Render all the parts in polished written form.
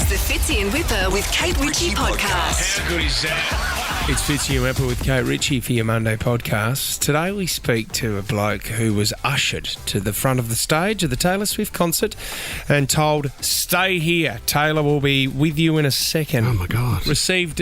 the Fitzy and Wippa with Kate Ritchie podcast. How good is that? It's Fitzy and Wippa with Kate Ritchie for your Monday podcast. Today we speak to a bloke who was ushered to the front of the stage of the Taylor Swift concert and told, "Stay here. Taylor will be with you in a second." Oh, my God. Received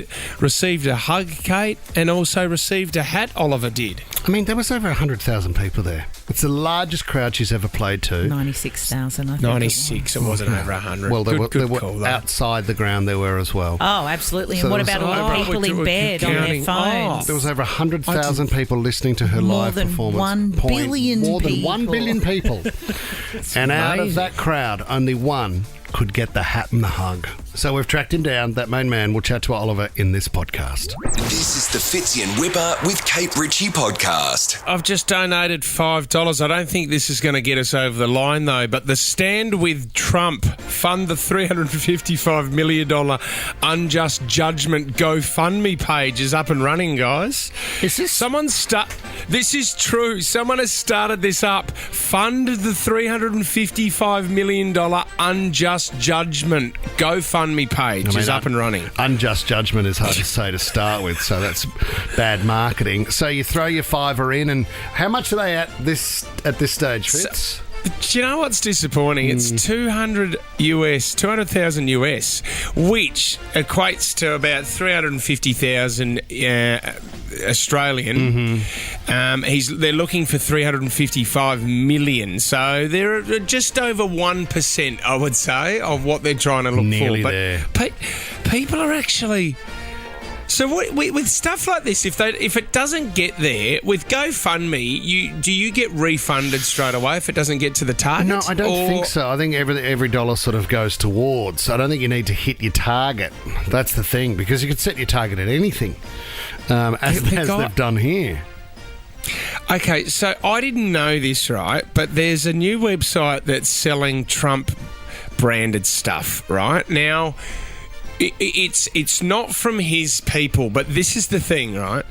a hug, Kate, and also received a hat, Oliver did. I mean, there was over 100,000 people there. It's the largest crowd she's ever played to. 96,000, I think. 96, it wasn't over 100. Well, there were call, outside the ground there were as well. Oh, absolutely. So And what there about was- all the people in bed on their phones? There was over 100,000 people listening to her live performance. More than 1 billion people. And out of that crowd, only one could get the hat and the hug. So we've tracked him down. That main man. We'll chat to Oliver in this podcast. This is the Fitzy and Wippa with Kate Ritchie podcast. I've just donated $5. I don't think this is going to get us over the line, though, but the Stand With Trump Fund the $355 million Unjust Judgment GoFundMe page is up and running, guys. Is this... This is true. Someone has started this up. Fund the $355 million Unjust Judgment GoFundMe page is up and running. Unjust judgment is hard to say to start with, so that's bad marketing. So you throw your $5 in, and how much are they at this stage, Fitz? Do you know what's disappointing? It's 200,000 US, which equates to about 350,000 Australian. They're looking for 355 million, so they're just over 1%, I would say, of what they're trying to look Nearly for. there. But people are actually. So with stuff like this, if it doesn't get there with GoFundMe, do you get refunded straight away if it doesn't get to the target? No, I don't think so. I think every dollar sort of goes towards. I don't think you need to hit your target. That's the thing, because you can set your target at anything, as they've done here. Okay, so I didn't know this, right? But there's a new website that's selling Trump-branded stuff, right? Now, it's not from his people, but this is the thing, right?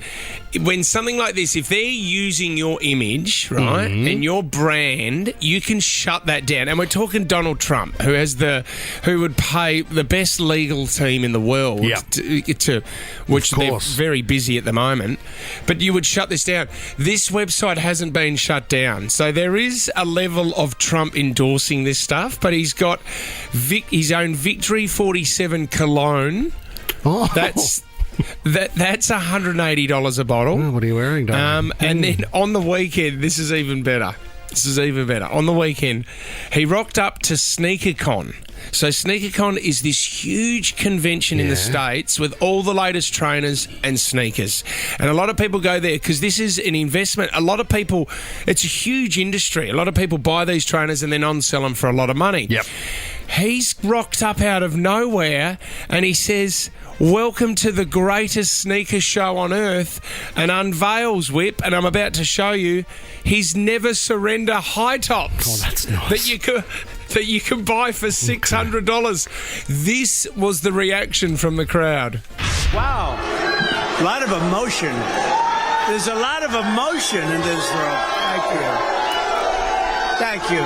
When something like this, if they're using your image, right, and your brand, you can shut that down. And we're talking Donald Trump, who would pay the best legal team in the world, which they're very busy at the moment. But you would shut this down. This website hasn't been shut down, so there is a level of Trump endorsing this stuff. But he's got his own Victory 47 cologne. Oh. That's $180 a bottle. Oh, what are you wearing, darling? And then on the weekend, this is even better. On the weekend, he rocked up to SneakerCon. So SneakerCon is this huge convention in the States with all the latest trainers and sneakers. And a lot of people go there because this is an investment. A lot of people, it's a huge industry. A lot of people buy these trainers and then on-sell them for a lot of money. Yep. He's rocked up out of nowhere and he says, "Welcome to the greatest sneaker show on earth," and unveils, Whip, and I'm about to show you, his Never Surrender high tops. Oh, that's nice. That you can buy for $600. This was the reaction from the crowd. Wow. A lot of emotion. There's a lot of emotion in this room. Thank you.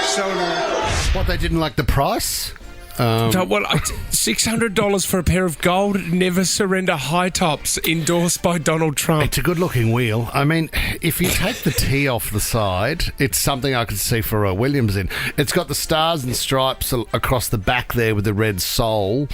So nice. What, they didn't like the price? $600 for a pair of gold Never Surrender high tops endorsed by Donald Trump. It's a good-looking wheel. I mean, if you take the T off the side, it's something I could see Pharrell Williams in. It's got the stars and stripes across the back there with the red sole,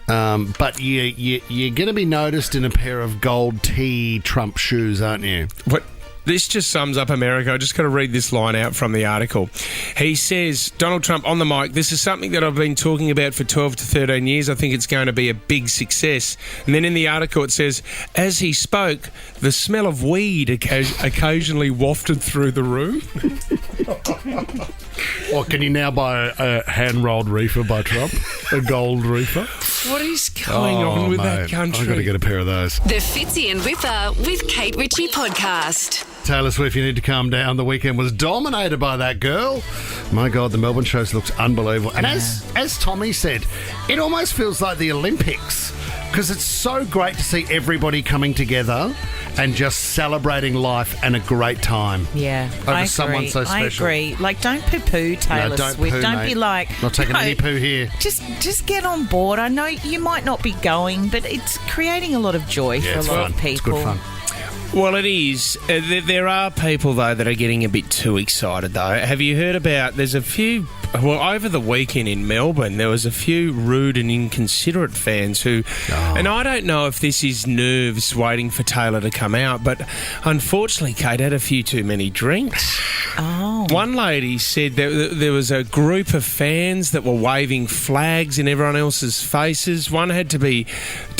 but you're going to be noticed in a pair of gold T Trump shoes, aren't you? What? This just sums up America. I just got to read this line out from the article. He says, Donald Trump on the mic, "This is something that I've been talking about for 12 to 13 years. I think it's going to be a big success." And then in the article it says, as he spoke, the smell of weed occasionally wafted through the room. Or can you now buy a hand-rolled reefer by Trump? A gold reefer? What is going on with that country? I've got to get a pair of those. The Fitzy and Wippa with Kate Ritchie podcast. Taylor Swift, you need to calm down. The weekend was dominated by that girl. My God, the Melbourne shows looks unbelievable. And as Tommy said, it almost feels like the Olympics because it's so great to see everybody coming together and just celebrating life and a great time. Yeah, Over I agree. someone so special. I agree. Like, don't poo-poo Taylor don't Swift. poo, Don't mate. be like... Not taking no, any poo here. Just get on board. I know you might not be going, but it's creating a lot of joy for a it's lot fun. of people. It's good fun. Well, it is. There are people, though, that are getting a bit too excited, though. Have you heard about... There's a few... Well, over the weekend in Melbourne, there was a few rude and inconsiderate fans who... And I don't know if this is nerves waiting for Taylor to come out, but unfortunately, Kate had a few too many drinks. Oh. One lady said that there was a group of fans that were waving flags in everyone else's faces. One had to be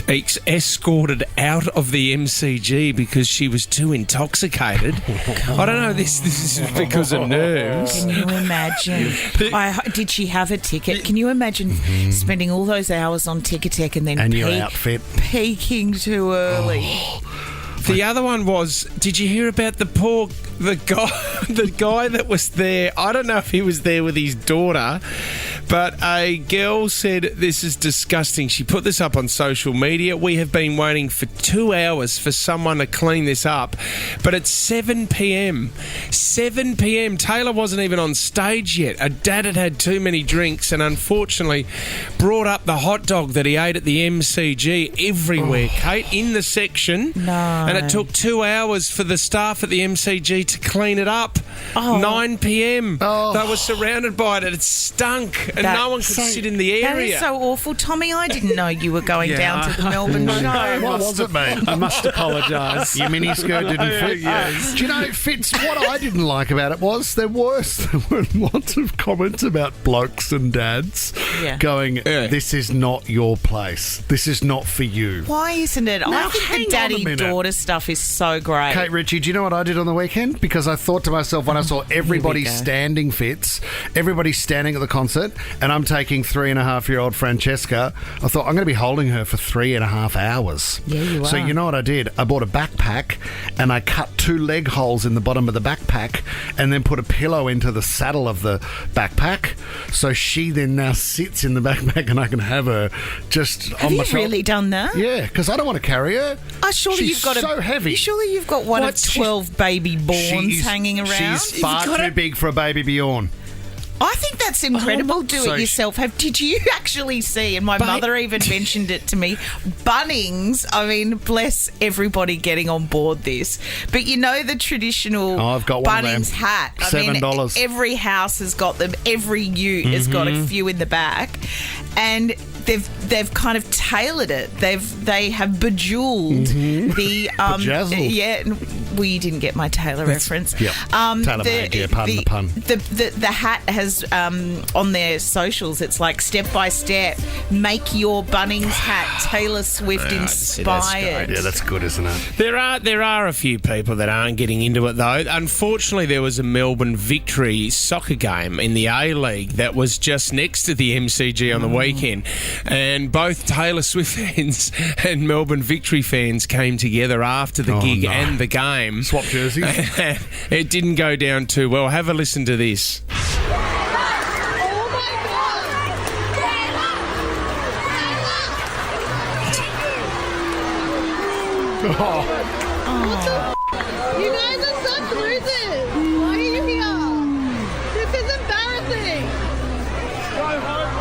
escorted out of the MCG because she was too intoxicated. I don't know, this is because of nerves. Can you imagine? Did she have a ticket? Can you imagine spending all those hours on Ticketek and then your outfit. peaking too early? The other one was, did you hear about the guy that was there? I don't know if he was there with his daughter, but a girl said, this is disgusting. She put this up on social media. We have been waiting for 2 hours for someone to clean this up, but it's 7 p.m. 7 p.m. Taylor wasn't even on stage yet. Her dad had too many drinks and unfortunately brought up the hot dog that he ate at the MCG everywhere, Kate, in the section. No. And it took 2 hours for the staff at the MCG to clean it up. 9 p.m. They were surrounded by it and it stunk and no one could sit in the area. That is so awful. Tommy, I didn't know you were going down to the Melbourne show. What was it, mate? I must apologise. Your miniskirt didn't fit. Do you know, Fitz, what I didn't like about it was there were lots of comments about blokes and dads going, this is not your place. This is not for you. Why isn't it? I think the daddy-daughter stuff is so great. Kate Ritchie, do you know what I did on the weekend? Because I thought to myself when I saw everybody standing, Fitz, everybody standing at the concert, and I'm taking 3.5-year-old Francesca, I thought, I'm going to be holding her for 3.5 hours. Yeah, you are. So you know what I did? I bought a backpack and I cut 2 leg holes in the bottom of the backpack and then put a pillow into the saddle of the backpack. So she then now sits in the backpack and I can have her just Have on you my shoulder. really done that? Yeah, because I don't want to carry her. Surely She's you've got so heavy. Surely you've got one of 12 baby Borns hanging around. She's far too big for a baby Bjorn. I think that's incredible. Do it yourself. Did you actually see, and my mother even mentioned it to me, Bunnings, I mean, bless everybody getting on board this, but you know the traditional I've got one Bunnings of them. hat. $7. Every house has got them. Every ute has got a few in the back. And they've kind of tailored it. They have bejeweled the Bejazzled. yeah. Well, you didn't get my Taylor reference. Yeah, tailor-made. Yeah, pardon the pun. The hat has on their socials. It's like step by step. Make your Bunnings hat Taylor Swift inspired. Yeah, that's good, isn't it? There are a few people that aren't getting into it though. Unfortunately, there was a Melbourne Victory soccer game in the A-League that was just next to the MCG on the weekend, and both Taylor Swift fans and Melbourne Victory fans came together after the gig and the game. Swap jerseys. It didn't go down too well. Have a listen to this. You guys are such losers. Why are you here? This is embarrassing. Go home.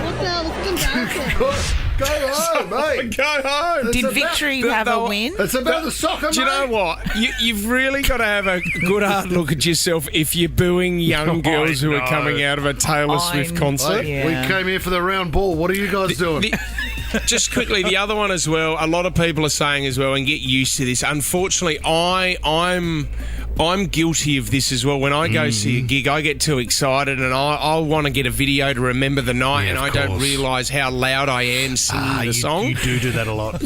What the hell? This is embarrassing. Go home, mate. Go home. Did Victory have a win? It's about the soccer, mate. Do you know what? You've really got to have a good hard look at yourself if you're booing young girls who are coming out of a Taylor Swift concert. Yeah. We came here for the round ball. What are you guys doing? Just quickly, the other one as well, a lot of people are saying as well, and get used to this. Unfortunately, I'm guilty of this as well. When I go see a gig, I get too excited and I want to get a video to remember the night, and I don't realise how loud I am singing the song. You do that a lot.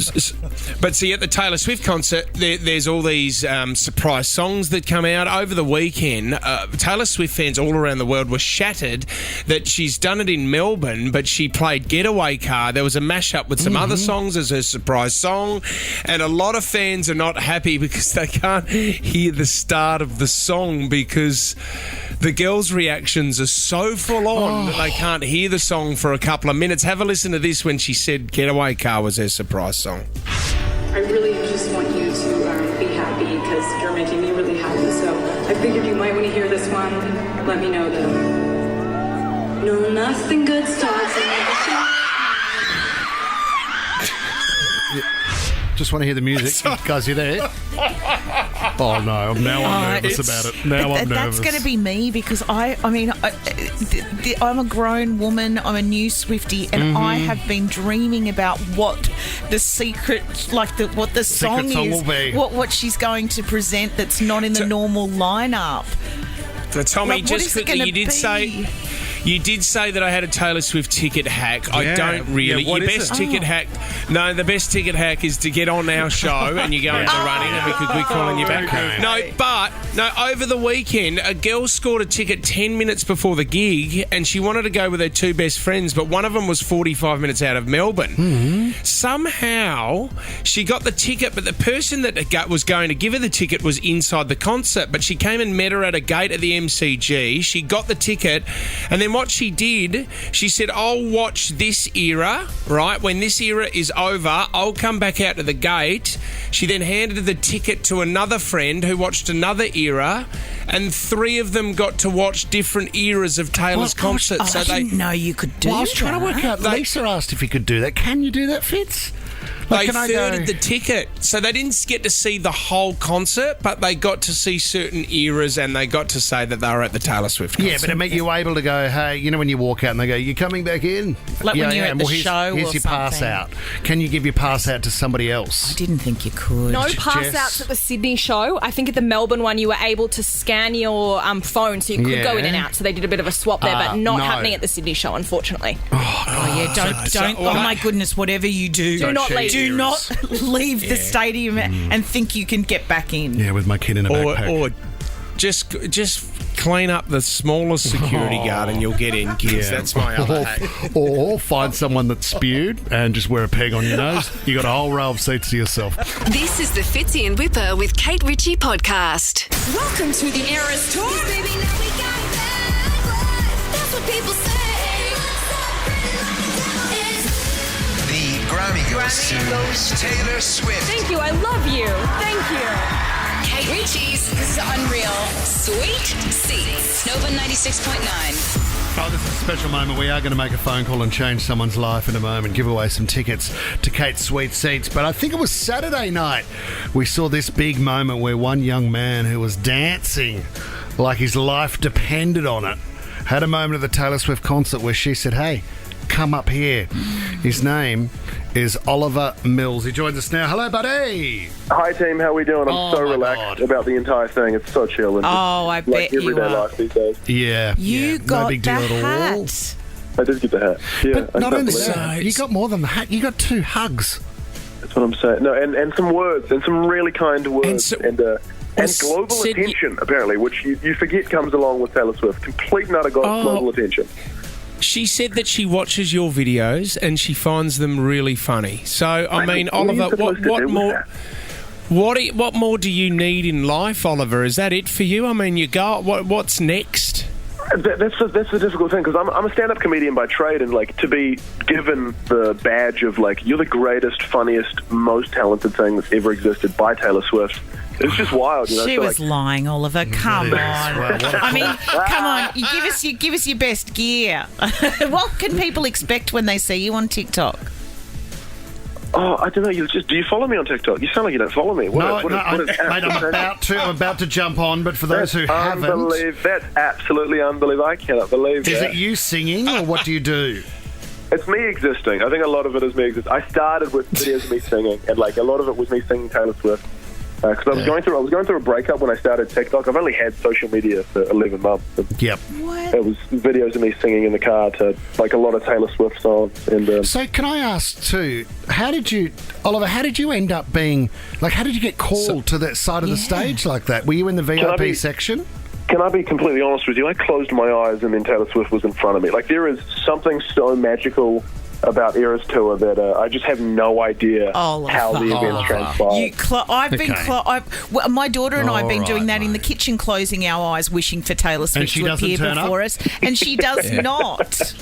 But see, at the Taylor Swift concert, there's all these surprise songs that come out. Over the weekend, Taylor Swift fans all around the world were shattered that she's done it in Melbourne, but she played Getaway Car. There was a mashup with some other songs as her surprise song, and a lot of fans are not happy because they can't hear the start of the song because the girls' reactions are so full on that they can't hear the song for a couple of minutes. Have a listen to this when she said Getaway Car was her surprise song. I really just want you to be because you're making me really happy. So I figured you might want to hear this one. Let me know though. No, nothing good starts in the Just want to hear the music. Guys, you there? Oh, no. Now I'm nervous about it. Now I'm nervous. That's going to be me because I'm a grown woman. I'm a new Swiftie, and I have been dreaming about what the secret, what the song song is, will be. what she's going to present that's not in the normal lineup. So, Tommy, just quickly, you did say that I had a Taylor Swift ticket hack. I don't really. Yeah, what Your is best it? ticket hack. No, the best ticket hack is to get on our show and you go into running and we could be calling you back. Okay. No, over the weekend, a girl scored a ticket 10 minutes before the gig and she wanted to go with her two best friends, but one of them was 45 minutes out of Melbourne. Mm-hmm. Somehow, she got the ticket, but the person that was going to give her the ticket was inside the concert, but she came and met her at a gate at the MCG. She got the ticket, and then what she did, she said, I'll watch this era, right? When this era is over, I'll come back out to the gate. She then handed the ticket to another friend who watched another era, and three of them got to watch different eras of Taylor's concert. I didn't know you could do that. I was trying to work out. Lisa asked if you could do that. Can you do that, Fitz? They thirded the ticket, so they didn't get to see the whole concert, but they got to see certain eras and they got to say that they were at the Taylor Swift concert. Yeah, but it meant you were able to go, hey, you know when you walk out and they go, you coming back in? Like when you're at the here's, show here's or your pass something. out. Can you give your pass out to somebody else? I didn't think you could. No pass outs at the Sydney show. I think at the Melbourne one you were able to scan your phone so you could go in and out. So they did a bit of a swap there, but not happening at the Sydney show, unfortunately. Don't. Oh my goodness! Whatever you do, do not leave. Do not leave the stadium and think you can get back in. Yeah, with my kid in a backpack. Or just clean up the smallest security guard and you'll get in, kids. That's my other hack. Or find someone that spewed and just wear a peg on your nose. You got a whole row of seats to yourself. This is the Fitzy and Wippa with Kate Ritchie podcast. Welcome to the Eras Tour. Baby, now we got that. That's what people say. The Grammy goes to Taylor Swift. Thank you. I love you. Thank you. Kate Ritchie's This is unreal. Sweet Seats. Nova 96.9. Oh, this is a special moment. We are going to make a phone call and change someone's life in a moment, give away some tickets to Kate's Sweet Seats. But I think it was Saturday night we saw this big moment where one young man who was dancing like his life depended on it had a moment at the Taylor Swift concert where she said, hey, come up here. His name is Oliver Mills. He joins us now. Hello, buddy. Hi, team. How are we doing? I'm so relaxed about the entire thing. It's so chill. And I bet you everyday are. life these days. Yeah. You got no big the deal at all. hat. I did get the hat. Yeah, But not only that. that, you got more than the hat. You got 2 hugs. That's what I'm saying. No, and some words, and some really kind words, and global attention, apparently, which you forget comes along with Taylor Swift. Complete and utter global attention. She said that she watches your videos and she finds them really funny. So, I mean, Oliver, what more do you need in life, Oliver? Is that it for you? I mean, you go. What's next? That's the difficult thing, because I'm a stand-up comedian by trade, and to be given the badge of you're the greatest, funniest, most talented thing that's ever existed by Taylor Swift. It's just wild, you know. She was lying, Oliver. Come on. I mean, come on. You give us your best gear. What can people expect when they see you on TikTok? Oh, I don't know. Do you follow me on TikTok? You sound like you don't follow me. Mate, I'm about to jump on, but for those who haven't, that's absolutely unbelievable. I cannot believe that. Is it you singing, or what do you do? It's me existing. I think a lot of it is me existing. I started with videos of me singing, and a lot of it was me singing Taylor Swift. Because I was going through a breakup when I started TikTok. I've only had social media for 11 months. Yep. What? It was videos of me singing in the car to a lot of Taylor Swift songs. And so can I ask too? Oliver? How did you end up being how did you get called to that side of the stage like that? Were you in the VIP section? Can I be completely honest with you? I closed my eyes and then Taylor Swift was in front of me. There is something so magical about Eras Tour that I just have no idea how the events transpire. My daughter and I have been doing that in the kitchen, closing our eyes, wishing for Taylor Swift to appear before us, and she does not.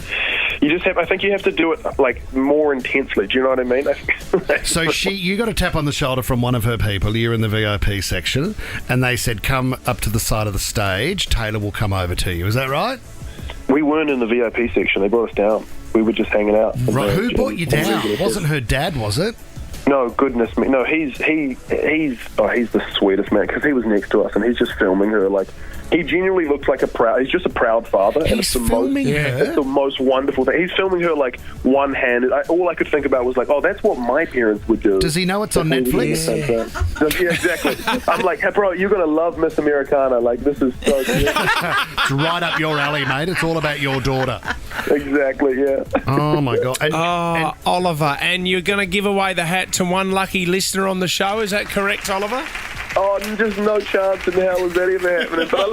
I think you have to do it like more intensely. Do you know what I mean? So you got a tap on the shoulder from one of her people. You're in the VIP section, and they said, "Come up to the side of the stage. Taylor will come over to you." Is that right? We weren't in the VIP section. They brought us down. We were just hanging out. Right. Who brought you down? It wasn't her dad, was it? No, goodness me. No, he's the sweetest man, because he was next to us and he's just filming her. Like, he genuinely looks like he's just a proud father. And He's filming her? It's the most wonderful thing. He's filming her like one-handed. All I could think about was like, oh, that's what my parents would do. Does he know it's on Netflix? Yeah, exactly. I'm like, hey, bro, you're going to love Miss Americana. Like, this is so good. It's right up your alley, mate. It's all about your daughter. Exactly, yeah. Oh, my God. And Oliver, and you're going to give away the hat to one lucky listener on the show. Is that correct, Oliver? Oh, just no chance in hell is that ever happening. But I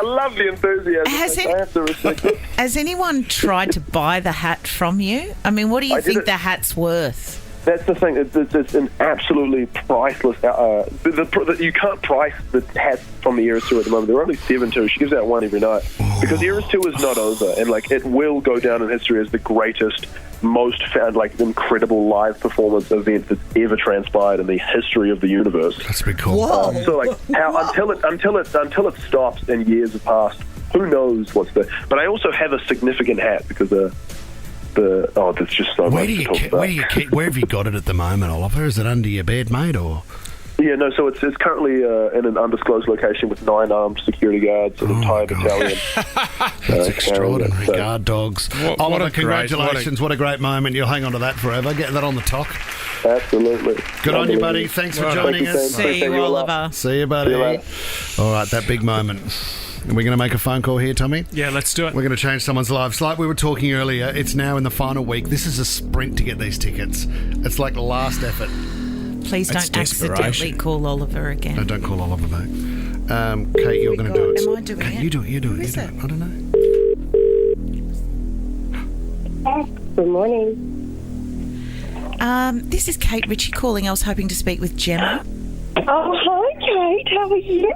love the enthusiasm. I have to respect it. Has anyone tried to buy the hat from you? I mean, what do you think the hat's worth? That's the thing. It's an absolutely priceless. You can't price the hats from the Eras Tour at the moment. There are only 7 tours. She gives out one every night because Eras Tour is not over, and like it will go down in history as the greatest, most incredible live performance event that's ever transpired in the history of the universe. That's pretty cool. So like until it stops and years have passed, who knows what's the? But I also have a significant hat because there's just so much to talk about. Where have you got it at the moment, Oliver? Is it under your bed, mate, or? Yeah, no, so it's currently in an undisclosed location with 9 armed security guards, an entire battalion. That's extraordinary. Guard dogs. Oliver, congratulations. What a great moment. You'll hang on to that forever. Get that on the talk. Absolutely. Good on you, buddy. Thanks for joining us. See you, Oliver. See you, buddy. All right, that big moment. Are we going to make a phone call here, Tommy? Yeah, let's do it. We're going to change someone's lives. Like we were talking earlier, it's now in the final week. This is a sprint to get these tickets. It's like the last effort. Please don't accidentally call Oliver again. No, don't call Oliver back. Kate, you're going to do it. Am I doing Kate, it? You do it. Who is it? I don't know. Good morning. This is Kate Ritchie calling. I was hoping to speak with Gemma. Oh, hi, Kate. How are you?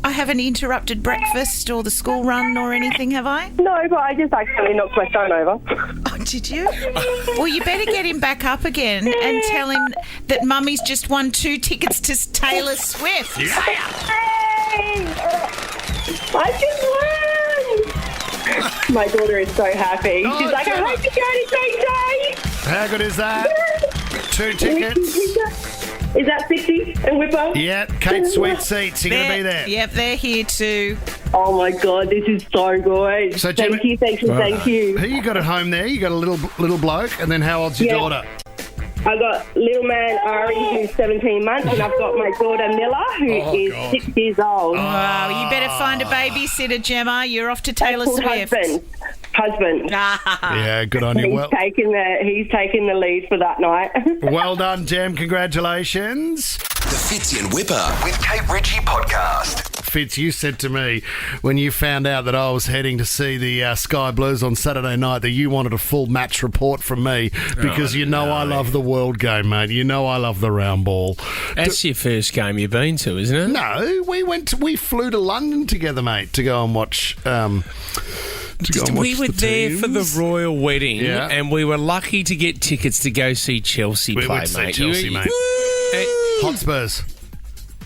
I haven't interrupted breakfast or the school run or anything, have I? No, but I just accidentally knocked my phone over. Oh, did you? Well, you better get him back up again and tell him that Mummy's just won 2 tickets to Taylor Swift. Yeah. Hey! I just won! My daughter is so happy. Oh, she's like, I hope you go to great day. How good is that? 2 tickets. Is that Fitzy and Wippa? Yeah, Kate's sweet seats. You're going to be there. Yep, they're here too. Oh my God, this is so good. So, thank you. Who you got at home there? You got a little bloke, and then how old's your daughter? I got little man Ari, who's 17 months, and I've got my daughter Milla, who is 6 years old. Oh, you better find a babysitter, Gemma. You're off to Taylor Swift. Husband. Yeah, good on you. He's taken the lead for that night. Well done, Gem. Congratulations. The Fitzy and Wippa with Kate Ritchie podcast. Fitz, you said to me when you found out that I was heading to see the Sky Blues on Saturday night that you wanted a full match report from me because I love the world game, mate. You know I love the round ball. That's your first game you've been to, isn't it? No, we flew to London together, mate, to go and watch. We were there for the royal wedding, and we were lucky to get tickets to go see Chelsea play, mate. Chelsea, mate. Hotspurs.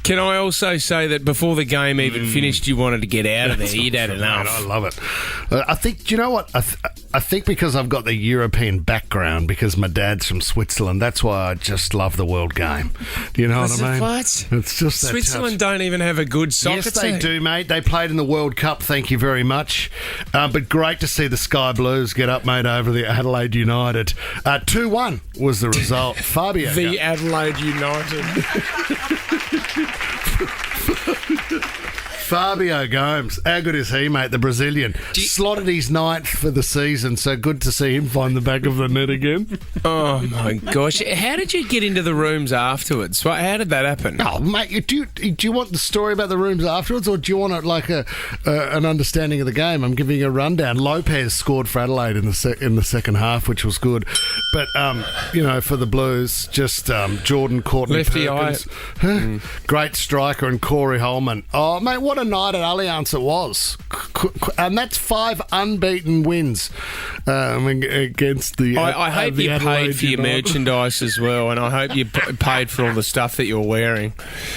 Can I also say that before the game even finished, you wanted to get out of there? You'd had enough. I love it. I think, do you know what? I think because I've got the European background, because my dad's from Switzerland, that's why I just love the world game. Do you know what I mean? What? It's just that Switzerland don't even have a good soccer team. Yes, they do, mate. They played in the World Cup, thank you very much. But great to see the Sky Blues get up, mate, over the Adelaide United. 2-1 was the result. Fabio. The Adelaide United. Fabio Gomes, how good is he, mate? The Brazilian slotted his 9th for the season, so good to see him find the back of the net again. Oh my gosh! How did you get into the rooms afterwards? How did that happen? Oh, mate, do you want the story about the rooms afterwards, or do you want an understanding of the game? I'm giving you a rundown. Lopez scored for Adelaide in the second half, which was good, but for the Blues, just Jordan Courtney Lefty Perkins, great striker, and Corey Holman. Oh, mate, what a night at Allianz it was. And that's 5 unbeaten wins against the... I hope you paid for your merchandise as well, and I hope you paid for all the stuff that you're wearing.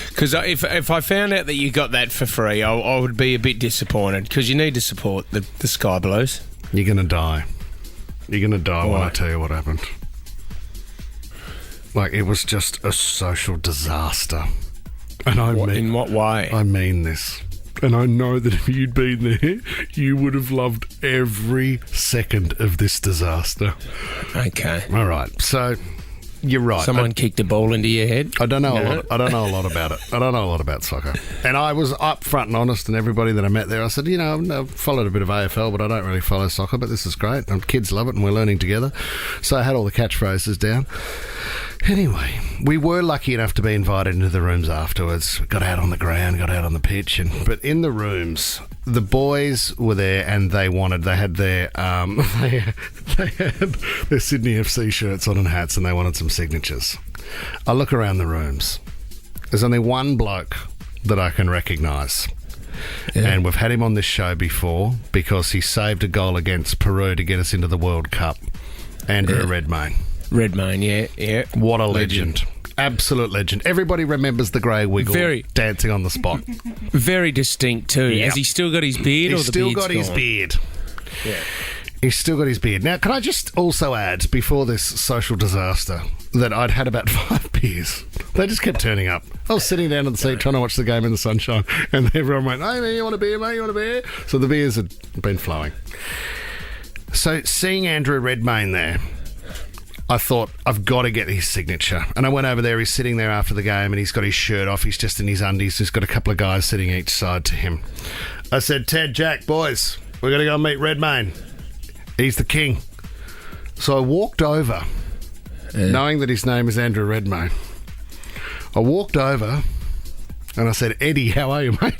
Because if I found out that you got that for free, I would be a bit disappointed, because you need to support the Sky Blues. You're going to die. You're going to die when I tell you what happened. Like, it was just a social disaster. And in what way? I mean this. And I know that if you'd been there, you would have loved every second of this disaster. Okay. All right. So, you're right. Someone kicked a ball into your head? I don't know a lot. I don't know a lot about it. I don't know a lot about soccer. And I was upfront and honest, and everybody that I met there, I said, I've followed a bit of AFL, but I don't really follow soccer, but this is great. And kids love it, and we're learning together. So I had all the catchphrases down. Anyway, we were lucky enough to be invited into the rooms afterwards. Got out on the ground, got out on the pitch, but in the rooms, the boys were there, and they had their they had their Sydney FC shirts on and hats, and they wanted some signatures. I look around the rooms. There's only one bloke that I can recognise. Yeah. And we've had him on this show before because he saved a goal against Peru to get us into the World Cup. Andrew Redmayne. Redmayne, yeah. What a legend. Absolute legend. Everybody remembers the grey wiggle dancing on the spot. Very distinct too. Yep. Has he still got his beard? He's still got his beard. Yeah. He's still got his beard. Now, can I just also add, before this social disaster, that I'd had about 5 beers. They just kept turning up. I was sitting down in the seat trying to watch the game in the sunshine, and everyone went, "Hey, man, you want a beer, mate? You want a beer?" So the beers had been flowing. So seeing Andrew Redmayne there, I thought, I've got to get his signature. And I went over there. He's sitting there after the game, and he's got his shirt off. He's just in his undies. He's got a couple of guys sitting each side to him. I said, "Ted, Jack, boys, we're going to go meet Redmayne. He's the king." So I walked over, knowing that his name is Andrew Redmayne. I walked over, and I said, "Eddie, how are you, mate?"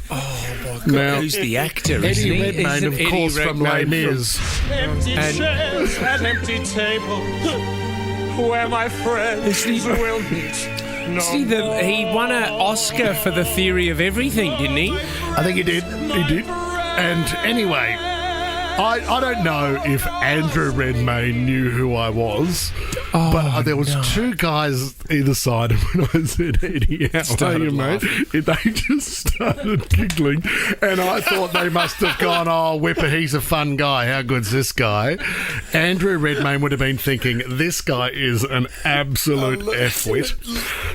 Oh, my God. Now, who's the actor? Eddie Redmayne, of course, from Les Mis. Empty chairs at empty table where my friends will meet. He won an Oscar for The Theory of Everything, didn't he? I think he did. He did. And anyway, I don't know if Andrew Redmayne knew who I was, but there was 2 guys either side, and when I said, "Eddie, how are you, mate?" they just started giggling, and I thought they must have gone, "Oh, Wippa, he's a fun guy. How good's this guy?" Andrew Redmayne would have been thinking, "This guy is an absolute F-wit."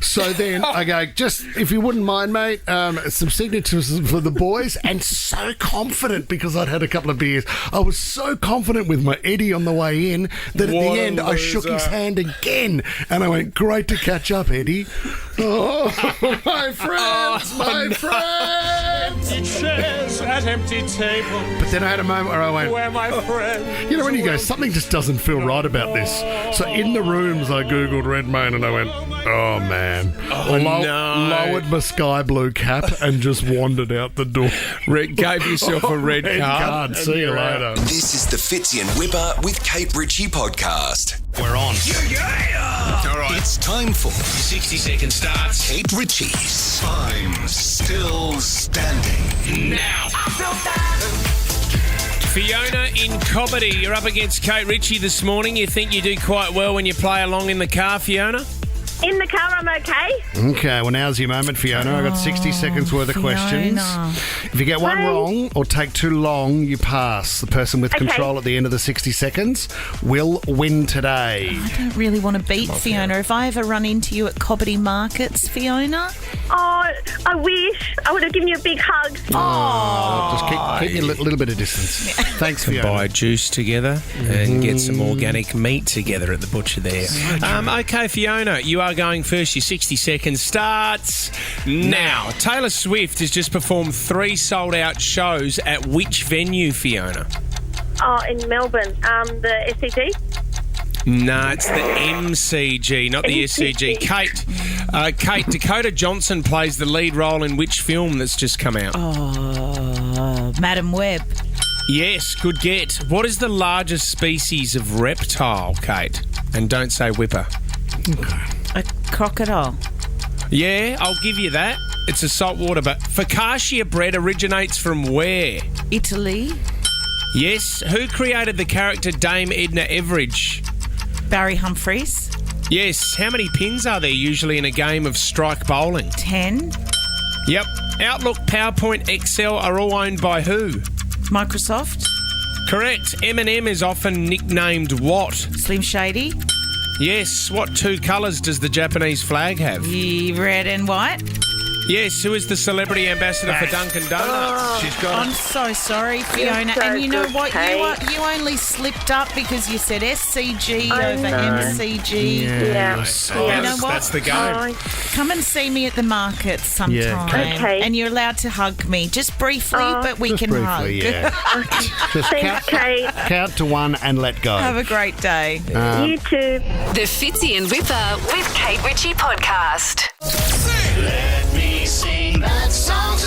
So then I go, "Just, if you wouldn't mind, mate, some signatures for the boys," and so confident because I'd had a couple of beers. I was so confident with my Eddie on the way in that at the end I shook his hand again, and I went, "Great to catch up, Eddie." Oh, my friends, my friends. Empty chairs at empty table. But then I had a moment where I went, where my friends. You know when you go, something just doesn't feel right about this. So in the rooms I googled Redmayne, and I went, "Oh man." Lowered my sky blue cap and just wandered out the door. Gave yourself a red card. See you later. This is the Fitzy and Wippa with Kate Ritchie podcast. We're on. Yeah! All right. It's time for 60-second starts. Kate Ritchie's I'm Still Standing. Now. Fiona in Cobbity, you're up against Kate Ritchie this morning. You think you do quite well when you play along in the car, Fiona? In the car, I'm okay. Okay, well, now's your moment, Fiona. I've got 60 seconds worth of questions. If you get one wrong or take too long, you pass. The person with control at the end of the 60 seconds will win today. I don't really want to beat Fiona. If I ever run into you at Cobbity Markets, Fiona? Oh, I wish. I would have given you a big hug. Just keep a little bit of distance. Thanks, Fiona. Buy juice together and get some organic meat together at the butcher there. Okay, Fiona, you are going first. Your 60 seconds starts now. Taylor Swift has just performed 3 sold-out shows at which venue, Fiona? Oh, in Melbourne. The SCG? No, it's the MCG, not the SCG. Kate, Dakota Johnson plays the lead role in which film that's just come out? Oh, Madam Web. Yes, good get. What is the largest species of reptile, Kate? And don't say Wippa. A crocodile. Yeah, I'll give you that. It's a salt water, but focaccia bread originates from where? Italy. Yes. Who created the character Dame Edna Everage? Barry Humphries. Yes. How many pins are there usually in a game of strike bowling? 10. Yep. Outlook, PowerPoint, Excel are all owned by who? Microsoft. Correct. M&M is often nicknamed what? Slim Shady. Yes. What two colours does the Japanese flag have? Red and white. Yes. Who is the celebrity ambassador for Dunkin' Donuts? She's got I'm so sorry, Fiona. so And you know good, what? Kate. You only slipped up because you said SCG over MCG. Yeah. You know what? That's the game. Come and see me at the market sometime. Yeah, okay. And you're allowed to hug me. Just briefly, but we just can briefly, hug. yeah. Just Thanks, Kate. count to one and let go. Have a great day. You too. The Fitzy and Wippa with Kate Ritchie podcast. Let me sing that song,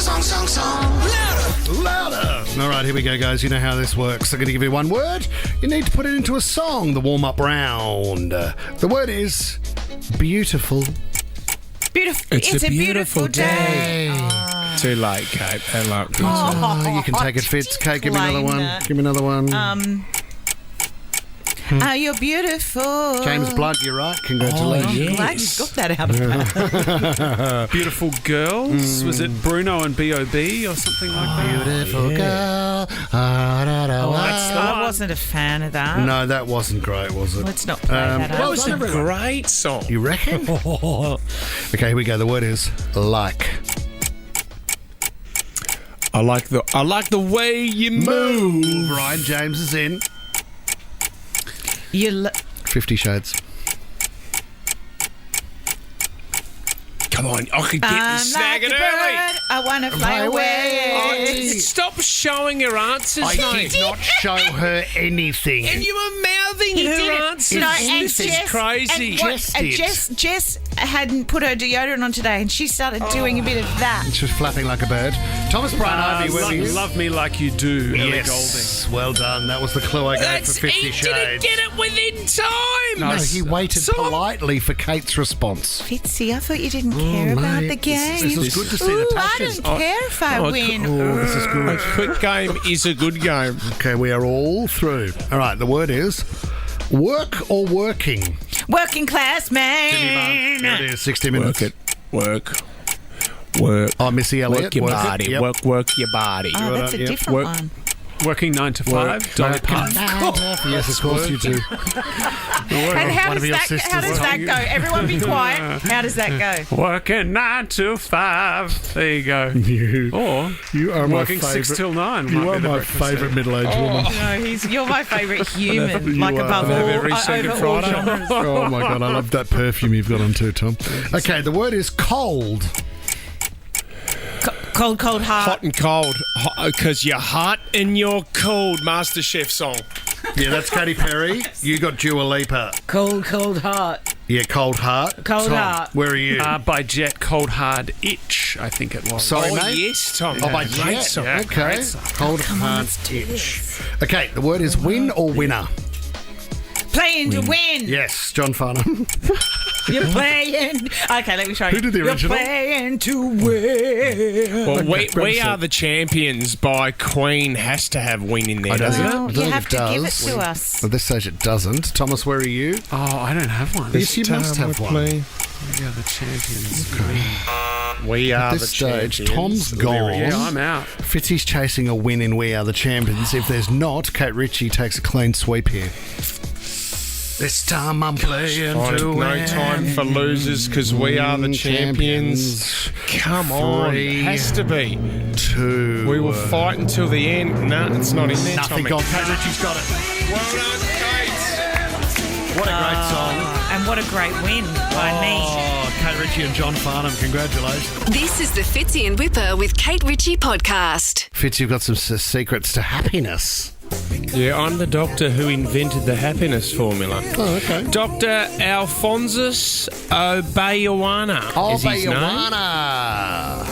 Louder. All right, here we go, guys. You know how this works. I'm going to give you one word. You need to put it into a song, the warm-up round. The word is beautiful. Beautiful. It's a beautiful day. Too late, Kate. Bad luck. You can take it, Fitz. Kate, give me another one. that. Give me another one. You're beautiful. James Blunt, you're right. Congratulations. I'm glad you got that out of that. Beautiful Girls. Was it Bruno and B.O.B. or something like that? Beautiful girl. I wasn't a fan of that. No, that wasn't great, was it? Let's not play that That out. was a great song. You reckon? Okay, here we go. The word is like. I like the way you move. Ryan James is in. 50 Shades. Come on, I could get this like snagging a early. bird, I want to fly away. Stop showing your answers, I mate. did not show her anything. And you were mouthing He her did it. answers. No, and This is Jess- crazy. And what- Jess and did. Jess hadn't put her deodorant on today, and she started doing a bit of that. She was flapping like a bird. Thomas Brian Ivey, where were you? Love Me Like You Do, Ellie Goulding. Yes, well done. That was the clue I gave for 50 he Shades. didn't get it within time. No, he waited So- politely for Kate's response. Fitzy, I thought you didn't care about mate, the game. This is good to see Ooh, the I passion. don't care if I win. Oh, this is A good. quick game is a good game. Okay, we are all through. All right, the word is work or working. Working class Here man. it is, 60 minutes. Work. Oh, Missy Elliott. Work your body. Yep. Work your body. Oh, that's a Yep. different Work. one. Working 9 to 5. Dolly Parton. Yes, of course you do. And how One does of your that? sisters How does will that tell you. go? Everyone, be quiet. How does that go? Working 9 to 5. There you go. Or You are my working 6 favourite. till 9. You might are be the my breakfast favourite show. middle-aged woman. No, you're my favourite human. Like You above are. all, Every second over all Friday. genres. Oh my god, I love that perfume you've got on too, Tom. Okay, the word is cold. Cold, cold heart. Hot and cold. Because you're hot and you're cold. MasterChef song. Yeah, that's Katy Perry. You got Dua Lipa. Cold, cold heart. Yeah, Cold Heart. Cold Tom, Heart. Where are you? By Jet, Cold Hard Itch, I think it was. Sorry, Oh, mate. yes, Tom. Oh, by Great Jet. song. Yeah, Okay. great song. Cold Heart Itch. Okay, the word is win or winner. Playing to win. Yes, John Farnham. You're playing. Okay, let me show you. Who did the original? You're playing to win. Well, Okay, grab we some. Are the Champions by Queen has to have win in there, doesn't Well, it? you have to give it to us. At this stage, it doesn't. Thomas, where are you? Oh, I don't have one. Yes, you must have one. We are the champions. We are At this the stage, champions. Tom's gone. Yeah, I'm out. Fitzy's chasing a win in We Are the Champions. If there's not, Kate Ritchie takes a clean sweep here. This time I'm playing Fine, to no win. time for losers because we are the champions. Come on, Three, it has to be. 2. We will fight until the end. No, it's not in there, Nothing Tommy. gone. Kate Ritchie's got it. Well done, Kate. What a great song. And what a great win by me. Oh, Kate Ritchie and John Farnham, congratulations. This is the Fitzy and Wippa with Kate Ritchie podcast. Fitz, you've got some secrets to happiness. Yeah, I'm the doctor who invented the happiness formula. Oh, okay. Dr. Alphonsus Obayawana is his name. Obayawana.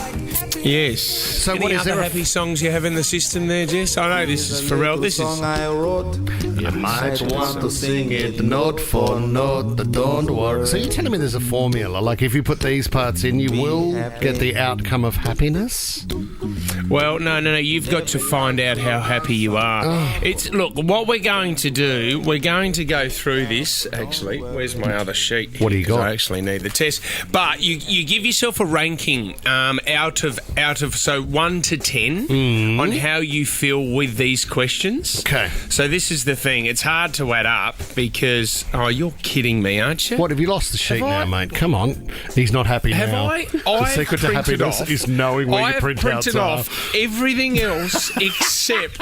Yes. So Any what is other there? happy songs you have in the system there, Jess? I know this is Pharrell. This is... You might want to sing it note for note, but don't worry. So you're telling me there's a formula? Like if you put these parts in, you will get the outcome of happiness? Well, no. You've got to find out how happy you are. Look, what we're going to do, we're going to go through this. Actually, where's my other sheet? What do you got? I actually need the test. But you give yourself a ranking out of so 1 to 10 on how you feel with these questions. Okay. So this is the thing. It's hard to add up because you're kidding me, aren't you? What, have you lost the sheet now, mate? Come on. He's not happy Have now. The secret to happiness is knowing where your printouts printed are. off everything else except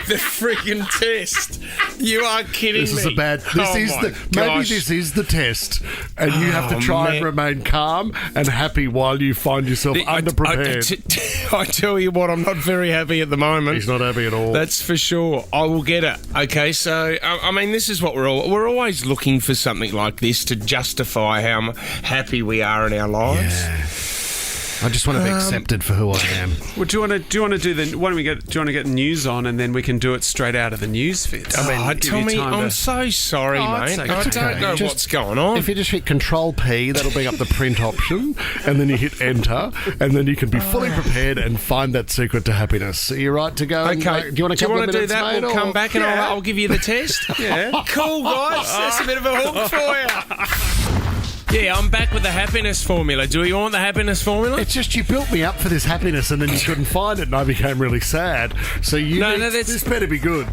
the friggin' test. You are kidding me. This is a bad... Maybe this is the test, and you have to try and remain calm and happy while you find yourself underprepared. I tell you what, I'm not very happy at the moment. He's not happy at all. That's for sure. I will get it. Okay, so I mean, this is what we're always looking for something like this to justify how happy we are in our lives. Yeah. I just want to be accepted for who I am. Well, do you want to do the? Why don't we get? Do you want to get news on, and then we can do it straight out of the news feed? I'm so sorry, mate. Okay. I don't know what's going on. If you just hit Control P, that'll bring up the print option, and then you hit Enter, and then you can be fully prepared and find that secret to happiness. Are you right to go? Okay. Do you want to do that? Mate, we'll come back and I'll give you the test. Yeah. Cool, guys. That's a bit of a hook for you. Yeah, I'm back with the happiness formula. Do you want the happiness formula? It's just you built me up for this happiness and then you couldn't find it and I became really sad. So this better be good.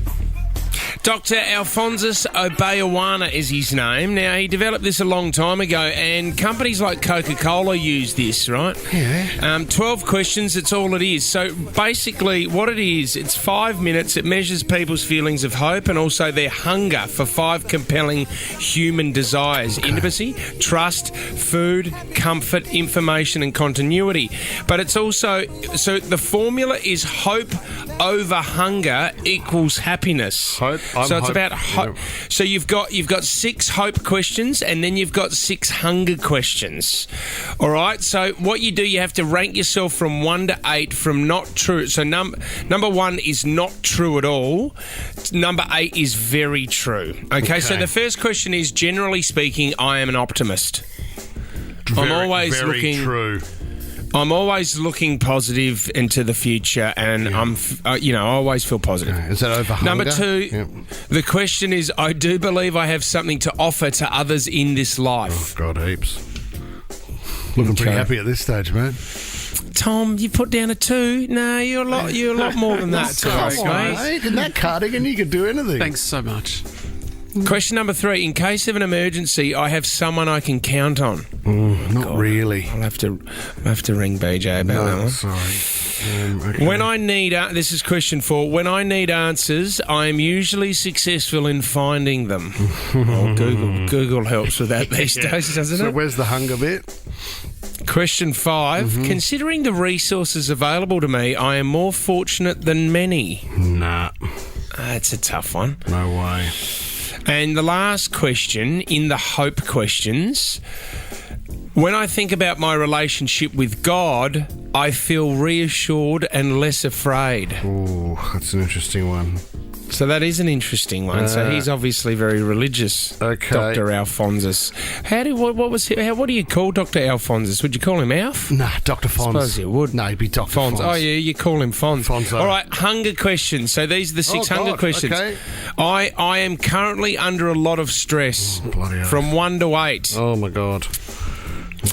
Dr. Alphonsus Obeyawana is his name. Now, he developed this a long time ago, and companies like Coca-Cola use this, right? Yeah. 12 questions, that's all it is. So, basically, what it is, it's 5 minutes. It measures people's feelings of hope and also their hunger for 5 compelling human desires. Intimacy, trust, food, comfort, information, and continuity. But it's also... So, the formula is hope over hunger equals happiness. Hope. It's about hope. Yep. So you've got 6 hope questions and then you've got 6 hunger questions. All right. So what you do, you have to rank yourself from 1 to 8 from not true. So number 1 is not true at all. Number 8 is very true. Okay. So the first question is, generally speaking, I am an optimist. I'm always looking positive into the future, and I always feel positive. Okay. Is that over hunger? Number 2, the question is, I do believe I have something to offer to others in this life. Oh, God, heaps. Looking pretty happy at this stage, mate. Tom, you put down a 2. No, you're a lot more than that to us, mate. In that cardigan, you could do anything. Thanks so much. Question number 3. In case of an emergency, I have someone I can count on. Not really. I'll have to ring BJ about that one. Sorry. Okay. When I need... this is question 4. When I need answers, I am usually successful in finding them. Google helps with that these days, doesn't it? So where's the hunger bit? Question 5. Considering the resources available to me, I am more fortunate than many. Nah. That's a tough one. No way. And the last question, in the hope questions, when I think about my relationship with God, I feel reassured and less afraid. Oh, that's an interesting one. So that is an interesting one. So he's obviously very religious, okay. Dr. Alphonsus. What do you call Dr. Alphonsus? Would you call him Alf? Nah, Dr. Fons. I suppose you would. No, he'd be Dr. Fons. Oh, yeah, you call him Fons. Fonzo. All right, hunger questions. So these are the 6 hunger questions. Okay. I am currently under a lot of stress. From 1 to 8. Oh, my God.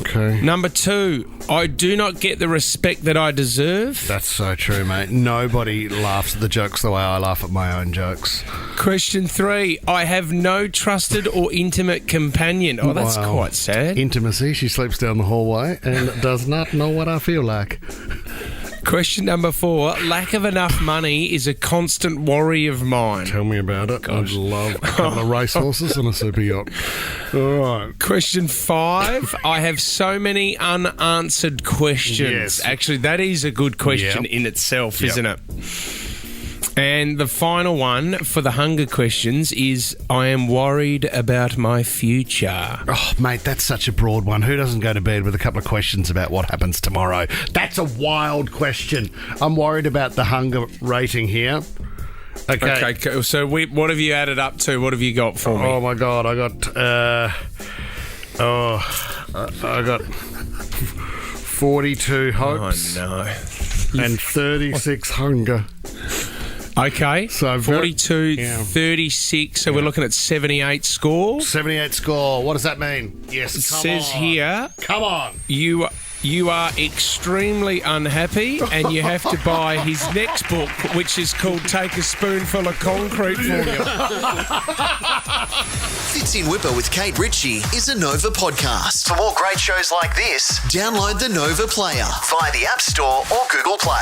Okay. Number 2, I do not get the respect that I deserve. That's so true, mate. Nobody laughs at the jokes the way I laugh at my own jokes. Question 3, I have no trusted or intimate companion. Oh, that's quite sad. Intimacy. She sleeps down the hallway and does not know what I feel like. Question number 4, lack of enough money is a constant worry of mine. Tell me about it. I'd love a couple of racehorses and a super yacht. All right. Question 5, I have so many unanswered questions. Yes. Actually, that is a good question in itself, isn't it? And the final one for the hunger questions is, I am worried about my future. Oh, mate, that's such a broad one. Who doesn't go to bed with a couple of questions about what happens tomorrow? That's a wild question. I'm worried about the hunger rating here. Okay, so what have you added up to? What have you got for me? Oh, my God, I got 42 hopes. Oh, no. And 36 hunger. Okay, so 42, 36, so we're looking at 78 score. 78 score, what does that mean? Yes, it says here... Come on. You are extremely unhappy and you have to buy his next book, which is called Take a Spoonful of Concrete Formula. Fitzy and Wippa with Kate Ritchie is a Nova podcast. For more great shows like this, download the Nova player via the App Store or Google Play.